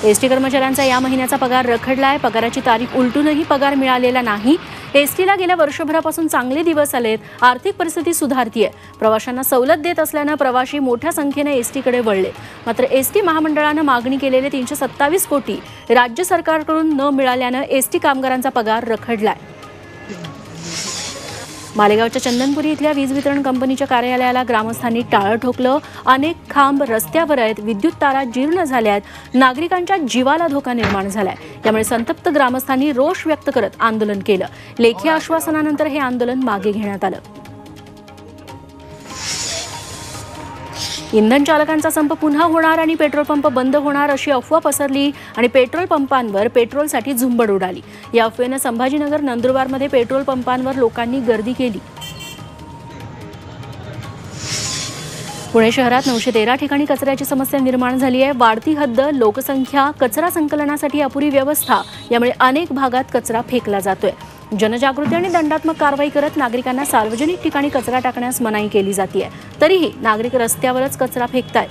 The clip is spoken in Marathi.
एसटी कर्मचाऱ्यांचा या महिन्याचा पगार रखडलाय। पगाराची तारीख उलटूनही पगार मिळालेला नाही। एसटीला गेल्या वर्षभरापासून चांगले दिवस आलेत, आर्थिक परिस्थिती सुधारतीये। प्रवाशांना सवलत देत असल्याने प्रवासी मोठ्या संख्येने एसटीकडे वळले। मात्र एसटी महामंडळाने मागणी केलेले 327 कोटी राज्य सरकारकडून न मिळाल्याने एसटी कामगारांचा पगार रखडलाय। मालेगावच्या चंदनपुरी इथल्या वीज वितरण कंपनीच्या कार्यालयाला ग्रामस्थांनी टाळं ठोकलं। अनेक खांब रस्त्यावर आहेत, विद्युत तारा जीर्ण झाल्यात, नागरिकांच्या जीवाला धोका निर्माण झालाय। त्यामुळे संतप्त ग्रामस्थांनी रोष व्यक्त करत आंदोलन केलं। लेखी आश्वासनानंतर हे आंदोलन मागे घेण्यात आलं। इंधन चालकांचा संप पुन्हा होणार आणि पेट्रोल पंप बंद होणार अशी अफवा पसरली आणि पेट्रोल पंपांवर पेट्रोलसाठी झुंबड उडाली। या अफवेने संभाजीनगर नंदुरबारमध्ये पेट्रोल पंपांवर लोकांनी गर्दी केली। पुणे शहरात 913 ठिकाणी कचऱ्याची समस्या निर्माण झाली आहे। वाढती हद्द, लोकसंख्या, कचरा संकलनासाठी अपुरी व्यवस्था यामुळे अनेक भागात कचरा फेकला जातोय। जनजागृती आणि दंडात्मक कारवाई करत नागरिकांना सार्वजनिक ठिकाणी कचरा टाकण्यास मनाई केली जाते। तरीही नागरिक रस्त्यावरच कचरा फेकतायत।